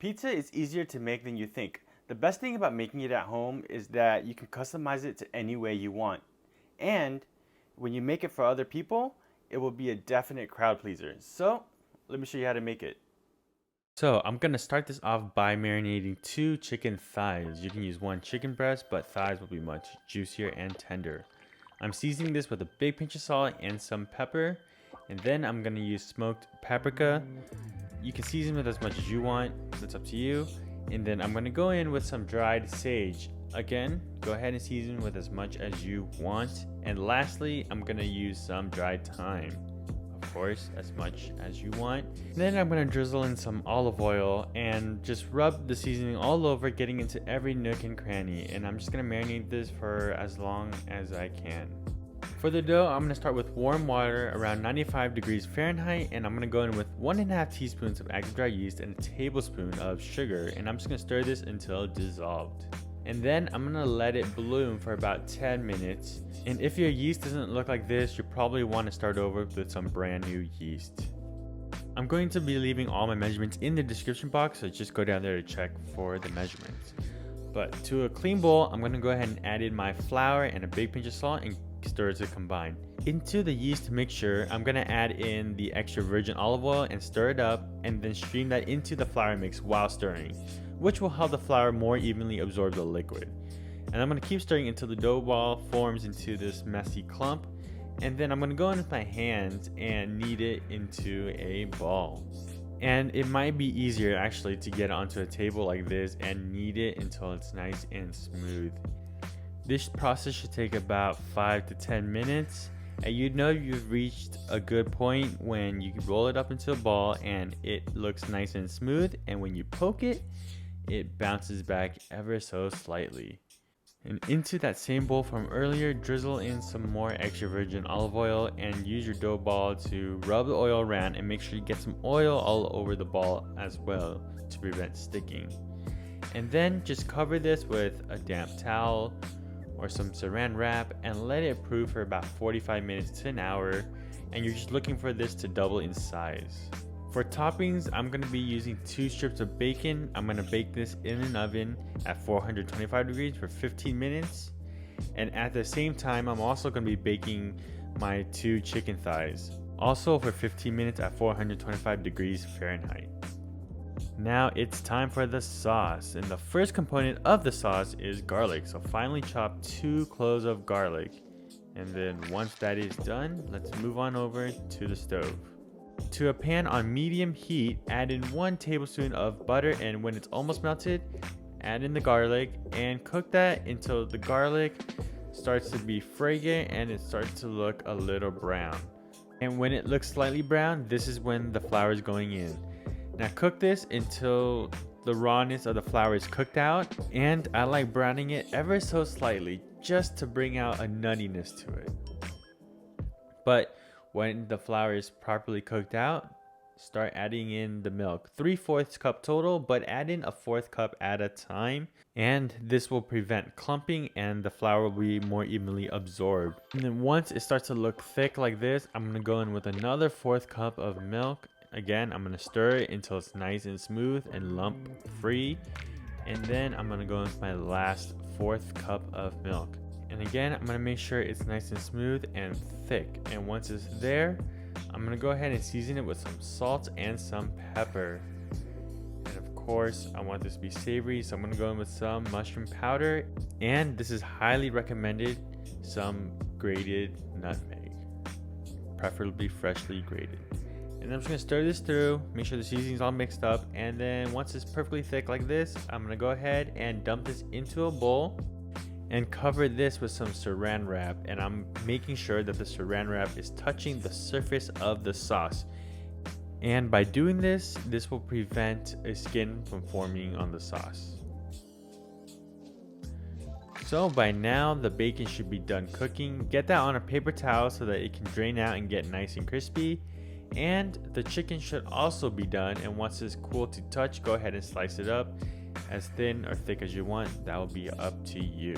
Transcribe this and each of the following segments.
Pizza is easier to make than you think. The best thing about making it at home is that you can customize it to any way you want. And when you make it for other people, it will be a definite crowd pleaser. So, let me show you how to make it. So, I'm going to start this off by marinating 2 chicken thighs. You can use 1 chicken breast, but thighs will be much juicier and tender. I'm seasoning this with a big pinch of salt and some pepper. And then I'm going to use smoked paprika. You can season with as much as you want, it's up to you. And then I'm going to go in with some dried sage. Again, go ahead and season with as much as you want. And lastly, I'm going to use some dried thyme. Of course, as much as you want. Then I'm going to drizzle in some olive oil and just rub the seasoning all over, getting into every nook and cranny. And I'm just going to marinate this for as long as I can. For the dough, I'm going to start with warm water around 95 degrees Fahrenheit, and I'm going to go in with 1.5 teaspoons of active dry yeast and a tablespoon of sugar, and I'm just going to stir this until dissolved. And then I'm going to let it bloom for about 10 minutes, and if your yeast doesn't look like this, you probably want to start over with some brand new yeast. I'm going to be leaving all my measurements in the description box, so just go down there to check for the measurements. But to a clean bowl, I'm going to go ahead and add in my flour and a big pinch of salt and stir to combine. Into the yeast mixture, I'm going to add in the extra virgin olive oil and stir it up, and then stream that into the flour mix while stirring, which will help the flour more evenly absorb the liquid. And I'm going to keep stirring until the dough ball forms into this messy clump, and then I'm going to go in with my hands and knead it into a ball. And it might be easier actually to get it onto a table like this and knead it until it's nice and smooth. This process should take about 5 to 10 minutes, and you know you've reached a good point when you roll it up into a ball and it looks nice and smooth, and when you poke it, it bounces back ever so slightly. And into that same bowl from earlier, drizzle in some more extra virgin olive oil and use your dough ball to rub the oil around, and make sure you get some oil all over the ball as well to prevent sticking. And then just cover this with a damp towel or some saran wrap and let it proof for about 45 minutes to an hour, and you're just looking for this to double in size. For toppings, I'm going to be using 2 strips of bacon. I'm going to bake this in an oven at 425 degrees for 15 minutes, and at the same time I'm also going to be baking my 2 chicken thighs, also for 15 minutes at 425 degrees Fahrenheit. Now it's time for the sauce, and the first component of the sauce is garlic. So finely chop 2 cloves of garlic, and then once that is done, let's move on over to the stove. To a pan on medium heat, add in 1 tablespoon of butter, and when it's almost melted, add in the garlic and cook that until the garlic starts to be fragrant and it starts to look a little brown. And when it looks slightly brown, this is when the flour is going in. Now cook this until the rawness of the flour is cooked out, and I like browning it ever so slightly just to bring out a nuttiness to it. But when the flour is properly cooked out, start adding in the milk. 3/4 cup total, but add in a 1/4 cup at a time, and this will prevent clumping and the flour will be more evenly absorbed. And then once it starts to look thick like this, I'm going to go in with another 1/4 cup of milk. Again, I'm going to stir it until it's nice and smooth and lump free. And then I'm going to go in with my last 1/4 cup of milk. And again, I'm going to make sure it's nice and smooth and thick. And once it's there, I'm going to go ahead and season it with some salt and some pepper. And of course, I want this to be savory, so I'm going to go in with some mushroom powder. And this is highly recommended, some grated nutmeg, preferably freshly grated. And I'm just going to stir this through, make sure the seasoning's all mixed up, and then once it's perfectly thick like this, I'm going to go ahead and dump this into a bowl and cover this with some saran wrap, and I'm making sure that the saran wrap is touching the surface of the sauce. And by doing this, this will prevent a skin from forming on the sauce. So by now, the bacon should be done cooking. Get that on a paper towel so that it can drain out and get nice and crispy. And the chicken should also be done, and once it's cool to touch, go ahead and slice it up as thin or thick as you want. That will be up to you.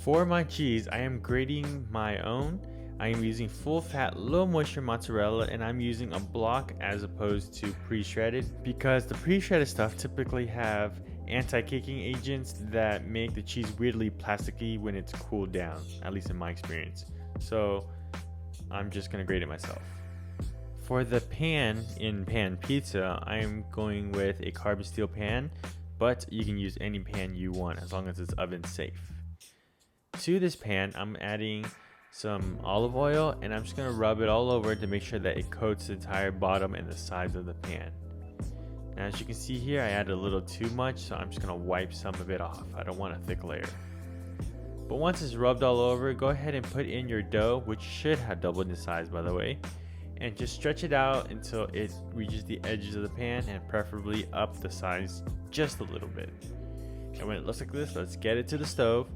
For my cheese, I am grating my own. I am using full fat, low moisture mozzarella, and I'm using a block as opposed to pre-shredded because the pre-shredded stuff typically have anti-caking agents that make the cheese weirdly plasticky when it's cooled down, at least in my experience. So I'm just gonna grate it myself. For the pan in pan pizza, I'm going with a carbon steel pan, but you can use any pan you want as long as it's oven safe. To this pan, I'm adding some olive oil, and I'm just gonna rub it all over to make sure that it coats the entire bottom and the sides of the pan. Now, as you can see here, I added a little too much, so I'm just gonna wipe some of it off. I don't want a thick layer. But once it's rubbed all over, go ahead and put in your dough, which should have doubled in size, by the way, and just stretch it out until it reaches the edges of the pan, and preferably up the size just a little bit. And when it looks like this, let's get it to the stove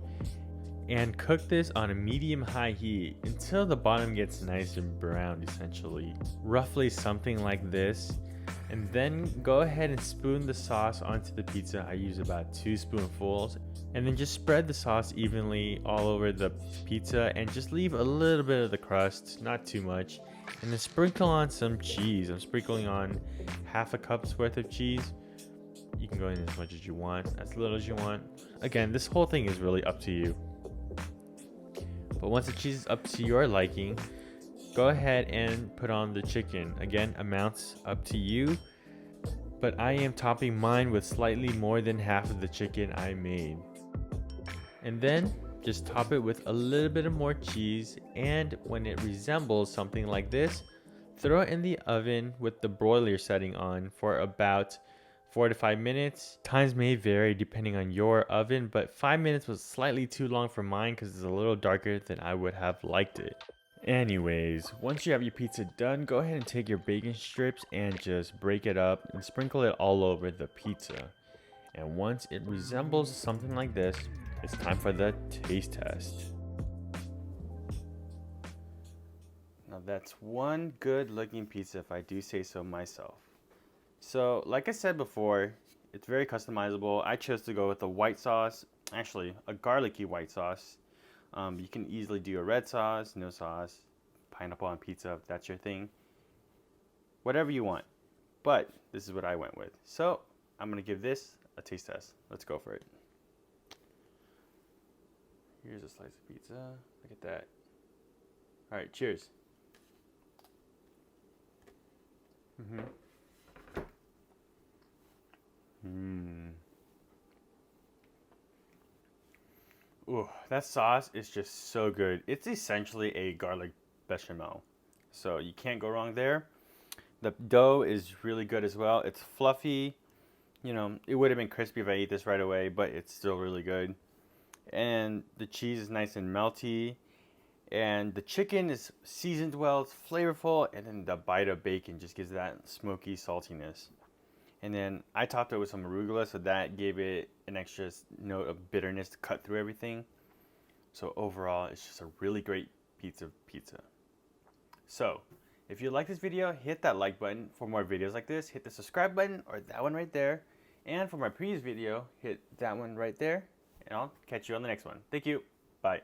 and cook this on a medium-high heat until the bottom gets nice and brown, essentially, roughly something like this. And then go ahead and spoon the sauce onto the pizza. I use about 2 spoonfuls, and then just spread the sauce evenly all over the pizza and just leave a little bit of the crust, not too much, and then sprinkle on some cheese. I'm sprinkling on half a cup's worth of cheese. You can go in as much as you want, as little as you want. Again, this whole thing is really up to you. But once the cheese is up to your liking, go ahead and put on the chicken. Again, amounts up to you, but I am topping mine with slightly more than half of the chicken I made. And then just top it with a little bit of more cheese, and when it resembles something like this, throw it in the oven with the broiler setting on for about 4 to 5 minutes. Times may vary depending on your oven, but 5 minutes was slightly too long for mine because it's a little darker than I would have liked it. Anyways, once you have your pizza done, go ahead and take your bacon strips and just break it up and sprinkle it all over the pizza. And once it resembles something like this, it's time for the taste test. Now that's one good looking pizza if I do say so myself. So like I said before, it's very customizable. I chose to go with a white sauce, actually a garlicky white sauce. You can easily do a red sauce, no sauce, pineapple on pizza if that's your thing. Whatever you want. But this is what I went with. So I'm going to give this a taste test. Let's go for it. Here's a slice of pizza. Look at that. All right, cheers. Ooh, that sauce is just so good. It's essentially a garlic bechamel, so you can't go wrong there. The dough is really good as well. It's fluffy. You know, it would have been crispy if I ate this right away, but it's still really good. And the cheese is nice and melty. And the chicken is seasoned well, it's flavorful, and then the bite of bacon just gives that smoky saltiness. And then I topped it with some arugula, so that gave it an extra note of bitterness to cut through everything. So overall, it's just a really great pizza. So, if you like this video, hit that like button. For more videos like this, hit the subscribe button or that one right there. And for my previous video, hit that one right there. And I'll catch you on the next one. Thank you. Bye.